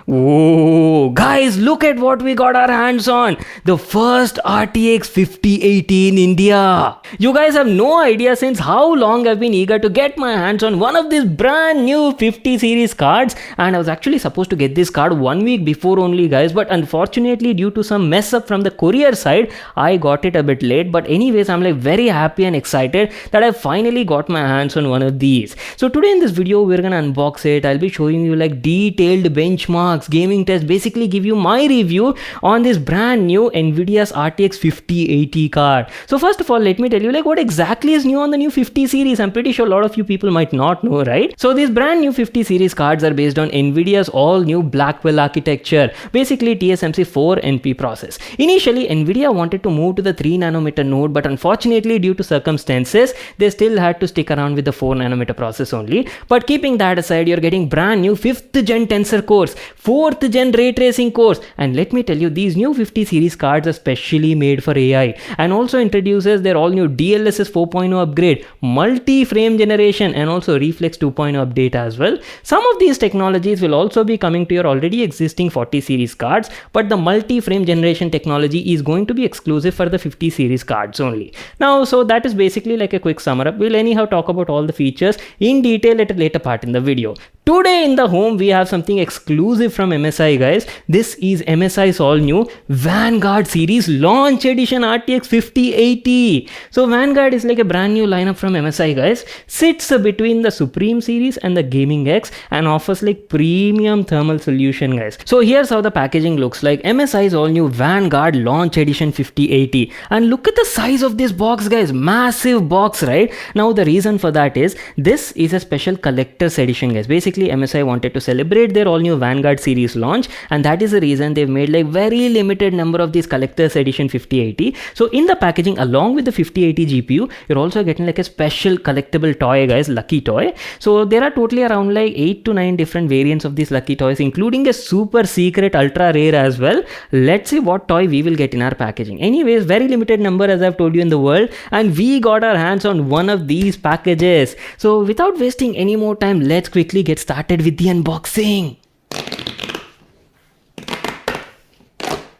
Oh, guys, look at what we got our hands on. The first RTX 5080 in India. You guys have no idea since how long I've been eager to get my hands on one of these brand new 50 series cards, and I was actually supposed to get this card 1 week before only, guys, but unfortunately due to some mess up from the courier side, I got it a bit late. But anyways, I'm like very happy and excited that I finally got my hands on one of these. So today in this video, we're gonna unbox it. I'll be showing you like detailed benchmarks, gaming test, basically give you my review on this brand new Nvidia's RTX 5080 card. So first of all, let me tell you like what exactly is new on the new 50 series. I'm pretty sure a lot of you people might not know, right? So these brand new 50 series cards are based on Nvidia's all new Blackwell architecture, basically TSMC 4 NP process. Initially, Nvidia wanted to move to the 3 nanometer node, but unfortunately due to circumstances, they still had to stick around with the 4 nanometer process only. But keeping that aside, you're getting brand new 5th gen tensor cores, 4th gen ray tracing cores, and let me tell you, these new 50 series cards are specially made for AI and also introduces their all new DLSS 4.0 upgrade, multi-frame generation, and also Reflex 2.0 update as well. Some of these technologies will also be coming to your already existing 40 series cards, but the multi-frame generation technology is going to be exclusive for the 50 series cards only. Now, so that is basically like a quick sum up. We'll anyhow talk about all the features in detail at a later part in the video. Today in the home, we have something exclusive from MSI, guys. This is MSI's all new Vanguard series launch edition RTX 5080. So Vanguard is like a brand new lineup from MSI, guys. Sits between the Supreme series and the Gaming X and offers like premium thermal solution, guys. So here's how the packaging looks like. MSI's all new Vanguard launch edition 5080. And look at the size of this box, guys. Massive box, right? Now the reason for that is this is a special collector's edition, guys. Basically MSI wanted to celebrate their all new Vanguard series launch, and that is the reason they've made like very limited number of these collector's edition 5080. So in the packaging, along with the 5080 GPU, you're also getting like a special collectible toy, guys, lucky toy. So there are totally around like 8 to 9 different variants of these lucky toys, including a super secret ultra rare as well. Let's see what toy we will get in our packaging. Anyways, very limited number as I've told you in the world, and we got our hands on one of these packages. So without wasting any more time, let's quickly get started with the unboxing.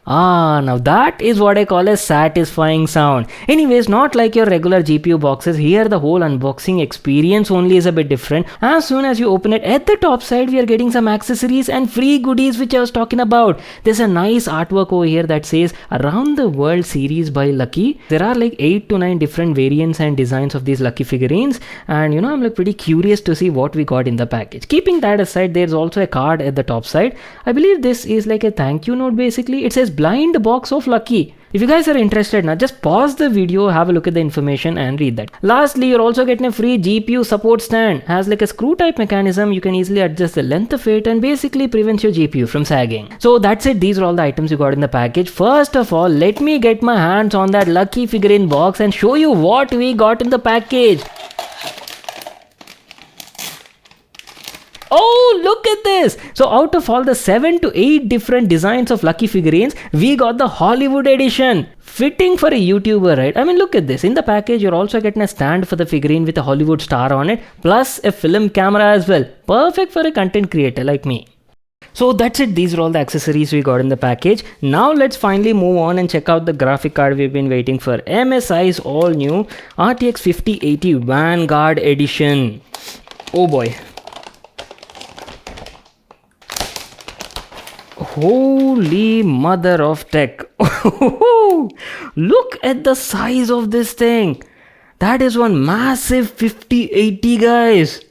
Now that is what I call a satisfying sound. Anyways, not like your regular GPU boxes, here the whole unboxing experience only is a bit different. As soon as you open it, at the top side we are getting some accessories and free goodies which I was talking about. There's a nice artwork over here that says Around the World series by Lucky. There are like 8 to 9 different variants and designs of these Lucky figurines, and you know, I'm like pretty curious to see what we got in the package. Keeping that aside, there's also a card at the top side. I believe this is like a thank you note basically. It says Blind Box of Lucky. If you guys are interested now, just pause the video, have a look at the information and read that. Lastly, you're also getting a free GPU support stand. Has like a screw type mechanism. You can easily adjust the length of it and basically prevents your GPU from sagging. So that's it. These are all the items you got in the package. First of all, let me get my hands on that Lucky figurine box and show you what we got in the package. Oh, look at this! So out of all the 7 to 8 different designs of Lucky figurines, we got the Hollywood edition. Fitting for a YouTuber, right? I mean, look at this. In the package, you're also getting a stand for the figurine with a Hollywood star on it, plus a film camera as well. Perfect for a content creator like me. So that's it. These are all the accessories we got in the package. Now let's finally move on and check out the graphic card we've been waiting for. MSI's all new RTX 5080 Vanguard edition. Oh boy. Holy mother of tech. Look at the size of this thing. That is one massive 5080, guys.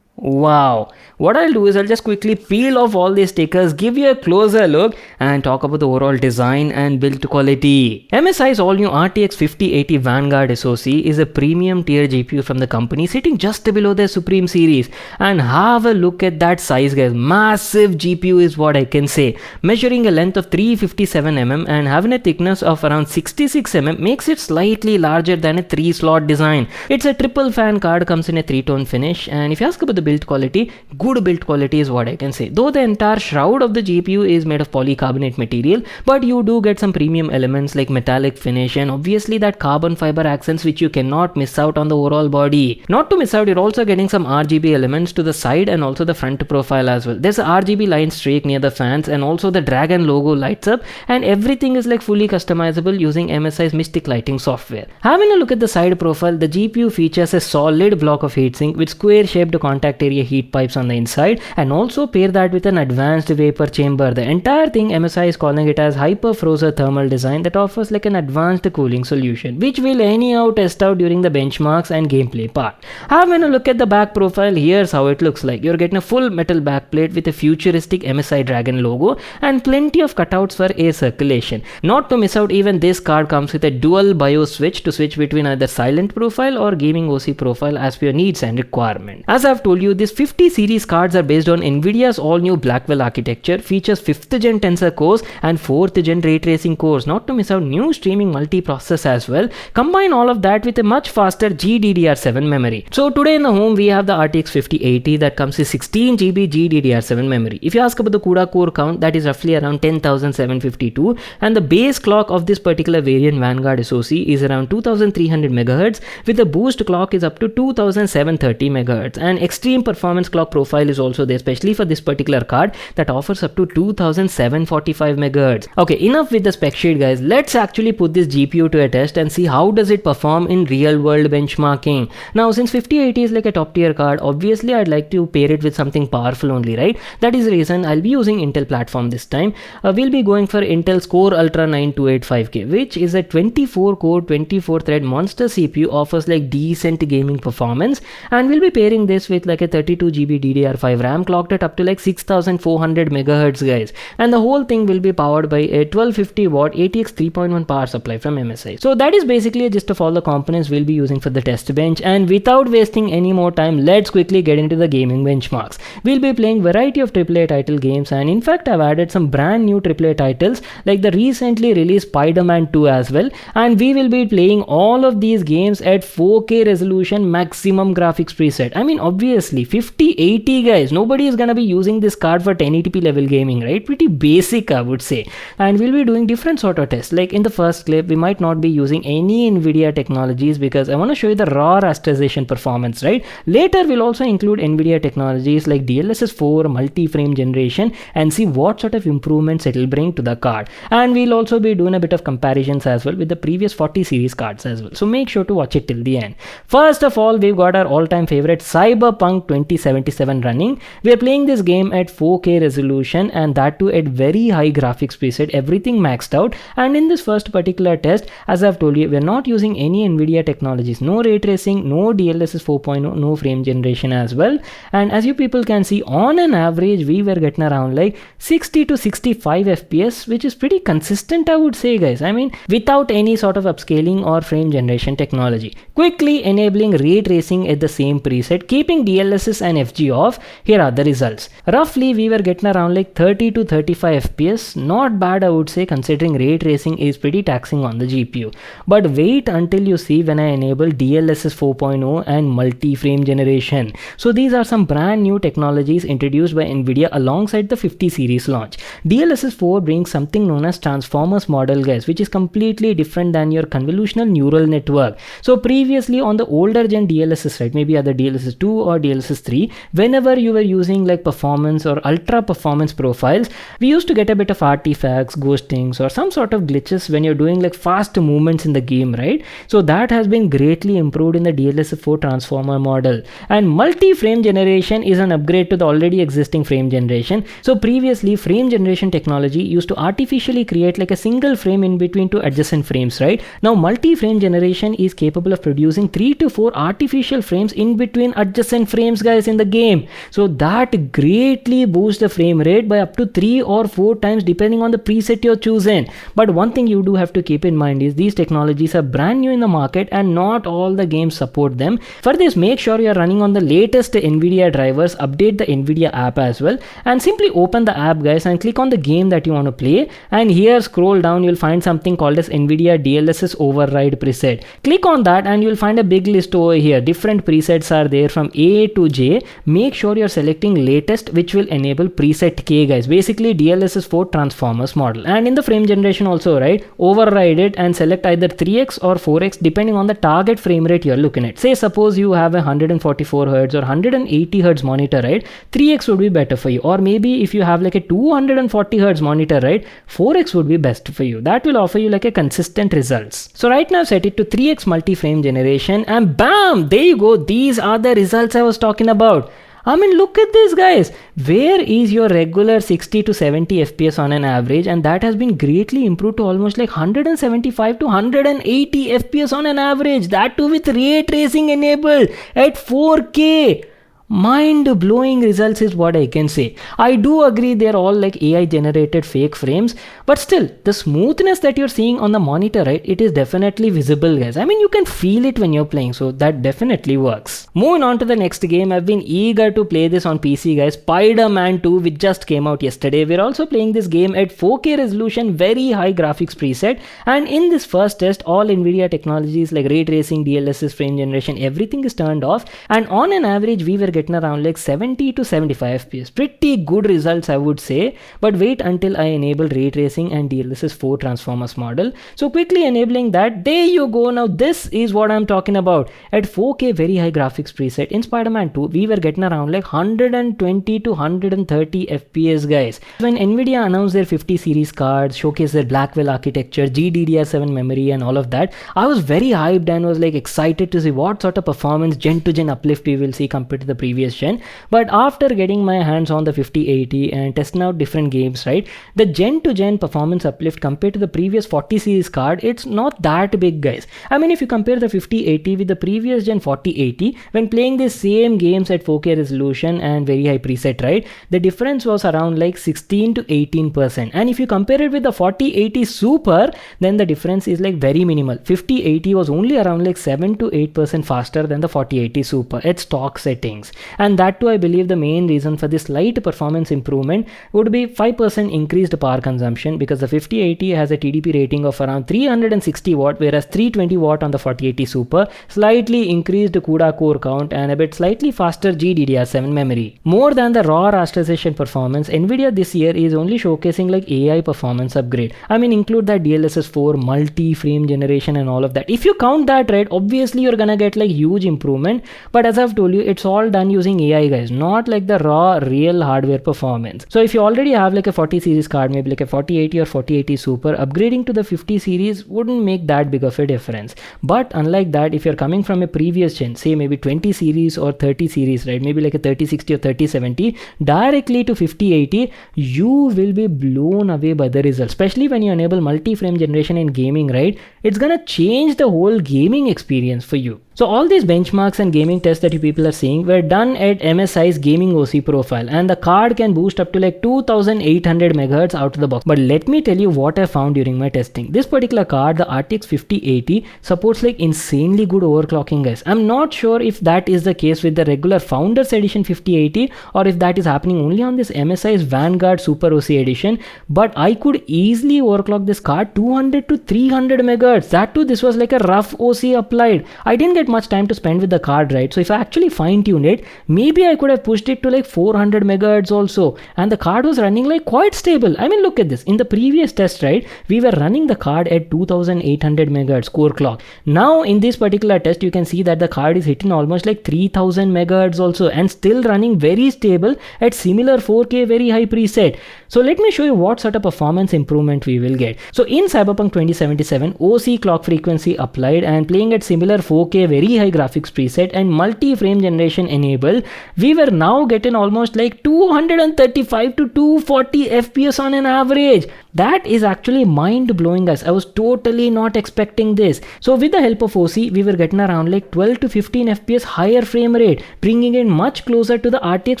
Wow. What I'll do is I'll just quickly peel off all these stickers, give you a closer look and talk about the overall design and build quality. MSI's all new RTX 5080 Vanguard SoC is a premium tier GPU from the company, sitting just below their Supreme series. And have a look at that size, guys. Massive GPU is what I can say. Measuring a length of 357mm and having a thickness of around 66mm makes it slightly larger than a 3-slot design. It's a triple fan card, comes in a 3-tone finish, and if you ask about the build quality, good build quality is what I can say. Though the entire shroud of the GPU is made of polycarbonate material, but you do get some premium elements like metallic finish and obviously that carbon fiber accents which you cannot miss out on the overall body. Not to miss out, you're also getting some RGB elements to the side and also the front profile as well. There's a RGB line streak near the fans and also the dragon logo lights up, and everything is like fully customizable using MSI's Mystic lighting software. Having a look at the side profile, the GPU features a solid block of heatsink with square shaped contact area heat pipes on the inside, and also pair that with an advanced vapor chamber. The entire thing MSI is calling it as hyper frozen thermal design that offers like an advanced cooling solution, which we'll anyhow test out during the benchmarks and gameplay part. Having a look at the back profile, here's how it looks like. You're getting a full metal backplate with a futuristic MSI Dragon logo and plenty of cutouts for air circulation. Not to miss out, even this card comes with a dual BIOS switch to switch between either silent profile or gaming OC profile as per your needs and requirement. As I've told you, these 50 series cards are based on Nvidia's all new Blackwell architecture, features 5th gen tensor cores and 4th gen ray tracing cores. Not to miss out, new streaming multiprocessor as well. Combine all of that with a much faster GDDR7 memory. So today in the home we have the RTX 5080 that comes with 16GB GDDR7 memory. If you ask about the CUDA core count, that is roughly around 10,752, and the base clock of this particular variant Vanguard SoC is around 2300 MHz with the boost clock is up to 2730 MHz, and extreme performance clock profile is also there, especially for this particular card that offers up to 2745 MHz. Okay, enough with the spec sheet guys, let's actually put this GPU to a test and see how does it perform in real world benchmarking. Now since 5080 is like a top tier card, obviously I'd like to pair it with something powerful only, right? That is the reason I'll be using Intel platform this time. We'll be going for Intel's Core Ultra 9285K, which is a 24 core 24 thread monster CPU, offers like decent gaming performance, and we'll be pairing this with like a 32GB DDR5 RAM clocked at up to like 6400 MHz guys, and the whole thing will be powered by a 1250 watt ATX 3.1 power supply from MSI. So that is basically a gist of all the components we'll be using for the test bench, and without wasting any more time, let's quickly get into the gaming benchmarks. We'll be playing variety of AAA title games, and in fact I've added some brand new AAA titles like the recently released Spider-Man 2 as well, and we will be playing all of these games at 4K resolution maximum graphics preset. I mean obviously 5080 guys, nobody is gonna be using this card for 1080p level gaming, right? Pretty basic I would say. And we'll be doing different sort of tests. Like in the first clip we might not be using any Nvidia technologies because I want to show you the raw rasterization performance, right? Later we'll also include Nvidia technologies like DLSS 4 multi-frame generation and see what sort of improvements it will bring to the card. And we'll also be doing a bit of comparisons as well with the previous 40 series cards as well, so make sure to watch it till the end. First of all, we've got our all-time favorite Cyberpunk 2077 running. We are playing this game at 4K resolution, and that too at very high graphics preset, everything maxed out. And in this first particular test, as I've told you, we're not using any Nvidia technologies, no ray tracing, no DLSS 4.0, no frame generation as well. And as you people can see, on an average we were getting around like 60 to 65 FPS, which is pretty consistent I would say guys. I mean without any sort of upscaling or frame generation technology. Quickly enabling ray tracing at the same preset, keeping DLSS and FG off. Here are the results. Roughly we were getting around like 30 to 35 FPS, not bad I would say considering ray tracing is pretty taxing on the GPU. But wait until you see when I enable DLSS 4.0 and multi-frame generation. So these are some brand new technologies introduced by Nvidia alongside the 50 series launch. DLSS 4 brings something known as transformers model guys, which is completely different than your convolutional neural network. So previously on the older gen DLSS, right, maybe other DLSS 2 or DLSS 3, whenever you were using like performance or ultra performance profiles, we used to get a bit of artifacts, ghostings or some sort of glitches when you're doing like fast movements in the game, right? So that has been greatly improved in the DLSS 4 transformer model. And multi-frame generation is an upgrade to the already existing frame generation. So previously frame generation technology used to artificially create like a single frame in between two adjacent frames, right? Now multi-frame generation is capable of producing 3 to 4 artificial frames in between adjacent frames guys in the game. So that greatly boosts the frame rate by up to 3 or 4 times depending on the preset you're choosing. But one thing you do have to keep in mind is these technologies are brand new in the market and not all the games support them. For this, make sure you are running on the latest Nvidia drivers, update the Nvidia app as well, and simply open the app guys and click on the game that you want to play, and here scroll down, you'll find something called as Nvidia DLSS override preset. Click on that and you'll find a big list over here. Different presets are there from A to J, make sure you're selecting latest, which will enable preset K, guys. Basically DLSS 4 transformers model. And in the frame generation also, right, override it and select either 3x or 4x depending on the target frame rate you're looking at. Say suppose you have a 144 Hz or 180 Hz monitor, right, 3x would be better for you. Or maybe if you have like a 240 Hz monitor, right, 4x would be best for you. That will offer you like a consistent results. So right now set it to 3x multi-frame generation and bam, there you go. These are the results I was talking about. I mean, look at this, guys. Where is your regular 60 to 70 FPS on an average, and that has been greatly improved to almost like 175 to 180 FPS on an average. That too with ray tracing enabled at 4K. Mind-blowing results is what I can say. I do agree they're all like AI generated fake frames, but still the smoothness that you're seeing on the monitor, right, it is definitely visible, guys. I mean, you can feel it when you're playing, so that definitely works. Moving on to the next game, I've been eager to play this on PC, guys. Spider-Man 2, which just came out yesterday. We're also playing this game at 4K resolution, very high graphics preset, and in this first test all Nvidia technologies like ray tracing, DLSS, frame generation, everything is turned off, and on an average we were getting around like 70 to 75 FPS. Pretty good results, I would say. But wait until I enable ray tracing and DLSS 4 transformers model. So quickly enabling that, there you go. Now this is what I'm talking about. At 4K very high graphics preset in Spider-Man 2, we were getting around like 120 to 130 FPS, guys. When Nvidia announced their 50 series cards, showcased their Blackwell architecture, GDDR7 memory and all of that, I was very hyped and was like excited to see what sort of performance gen to gen uplift we will see compared to the previous gen. But after getting my hands on the 5080 and testing out different games, right, the gen to gen performance uplift compared to the previous 40 series card, it's not that big, guys. I mean, if you compare the 5080 with the previous gen 4080, when playing the same games at 4K resolution and very high preset, right, the difference was around like 16 to 18%. And if you compare it with the 4080 Super, then the difference is like very minimal. 5080 was only around like 7 to 8% faster than the 4080 Super at stock settings. And that too, I believe the main reason for this slight performance improvement would be 5% increased power consumption, because the 5080 has a TDP rating of around 360 watt, whereas 320 watt on the 4080 Super, slightly increased CUDA core count and a bit slightly faster GDDR7 memory. More than the raw rasterization performance, Nvidia this year is only showcasing like AI performance upgrade. I mean, include that DLSS 4 multi-frame generation and all of that. If you count that, right, obviously you're gonna get like huge improvement, but as I've told you, it's all done using AI, guys, not like the raw real hardware performance. So if you already have like a 40 series card, maybe like a 4080 or 4080 Super, upgrading to the 50 series wouldn't make that big of a difference. But unlike that, if you're coming from a previous gen, say maybe 20 series or 30 series, right, maybe like a 3060 or 3070, directly to 5080, you will be blown away by the results. Especially when you enable multi-frame generation in gaming, right, it's gonna change the whole gaming experience for you. So all these benchmarks and gaming tests that you people are seeing were done at MSI's gaming OC profile, and the card can boost up to like 2800 MHz out of the box. But let me tell you what I found during my testing. This particular card, the RTX 5080, supports like insanely good overclocking, guys. I'm not sure if that is the case with the regular Founders Edition 5080 or if that is happening only on this MSI's Vanguard Super OC Edition, but I could easily overclock this card 200 to 300 MHz. That too, this was like a rough OC applied. I didn't get much time to spend with the card, right? So if I actually fine-tuned it, maybe I could have pushed it to like 400 MHz also, and the card was running like quite stable. I mean, look at this. In the previous test, right, we were running the card at 2800 MHz core clock. Now in this particular test, you can see that the card is hitting almost like 3000 MHz also, and still running very stable at similar 4K very high preset. So let me show you what sort of performance improvement we will get. So in Cyberpunk 2077, OC clock frequency applied and playing at similar 4K very high graphics preset and multi-frame generation enabled, we were now getting almost like 235 to 240 FPS on an average. That is actually mind-blowing, guys. I was totally not expecting this. So with the help of OC, we were getting around like 12 to 15 FPS higher frame rate, bringing it much closer to the RTX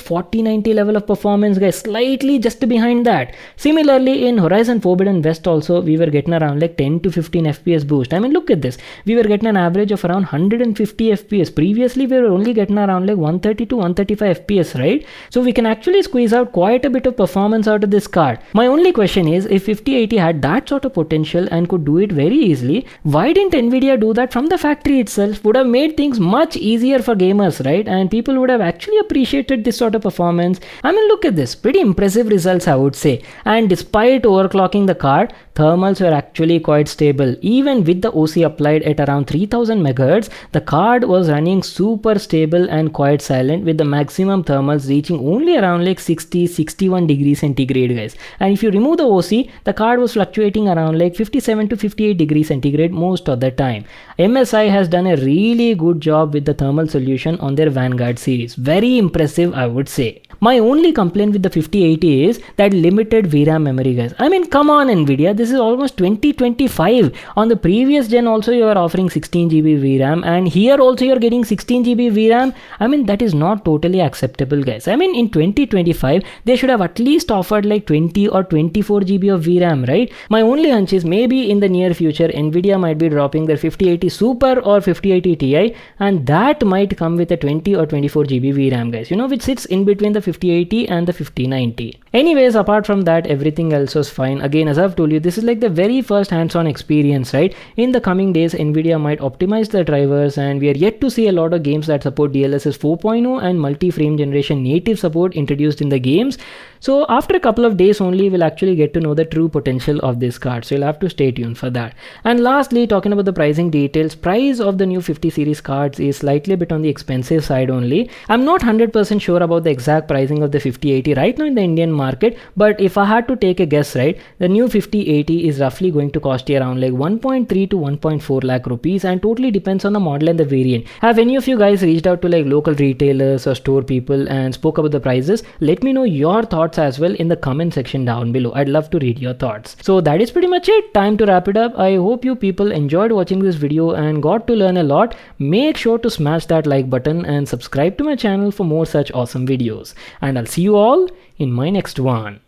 4090 level of performance, guys, slightly just behind that. Similarly, in Horizon Forbidden West also, we were getting around like 10 to 15 FPS boost. I mean, look at this. We were getting an average of around 150 FPS. Previously, we were only getting around like 130 to 135 FPS, right? So we can actually squeeze out quite a bit of performance out of this card. My only question is, if 5080 had that sort of potential and could do it very easily, why didn't Nvidia do that from the factory itself? Would have made things much easier for gamers, right? And people would have actually appreciated this sort of performance. I mean, look at this, pretty impressive results, I would say. And despite overclocking the card, thermals were actually quite stable. Even with the OC applied at around 3000 MHz, the card was running super stable and quite silent, with the maximum thermals reaching only around like 60-61 degrees centigrade, guys. And if you remove the OC, the card was fluctuating around like 57 to 58 degrees centigrade most of the time. MSI has done a really good job with the thermal solution on their Vanguard series. Very impressive, I would say. My only complaint with the 5080 is that limited VRAM memory, guys. I mean, come on Nvidia, this is almost 2025. On the previous gen also you are offering 16GB VRAM, and here also you are getting 16GB VRAM. I mean, that is not totally acceptable, guys. I mean, in 2025 they should have at least offered like 20 or 24GB of VRAM, right? My only hunch is maybe in the near future Nvidia might be dropping their 5080 Super or 5080 Ti, and that might come with a 20 or 24GB VRAM, guys, you know, which sits in between the 5080 and the 5090. Anyways, apart from that, everything else was fine. Again, as I've told you, this is like the very first hands-on experience, right? In the coming days, Nvidia might optimize the drivers, and we are yet to see a lot of games that support DLSS 4.0 and multi-frame generation native support introduced in the games. So after a couple of days only, we'll actually get to know the true potential of this card. So you'll have to stay tuned for that. And lastly, talking about the pricing details, price of the new 50 series cards is slightly a bit on the expensive side only. I'm not 100% sure about the exact pricing of the 5080 right now in the Indian market, but if I had to take a guess, right, the new 5080 is roughly going to cost you around like 1.3 to 1.4 lakh rupees, and totally depends on the model and the variant. Have any of you guys reached out to like local retailers or store people and spoke about the prices? Let me know your thoughts as well in the comment section down below. I'd love to read your thoughts. So that is pretty much it. Time to wrap it up. I hope you people enjoyed watching this video and got to learn a lot. Make sure to smash that like button and subscribe to my channel for more such awesome videos. And I'll see you all in my next one.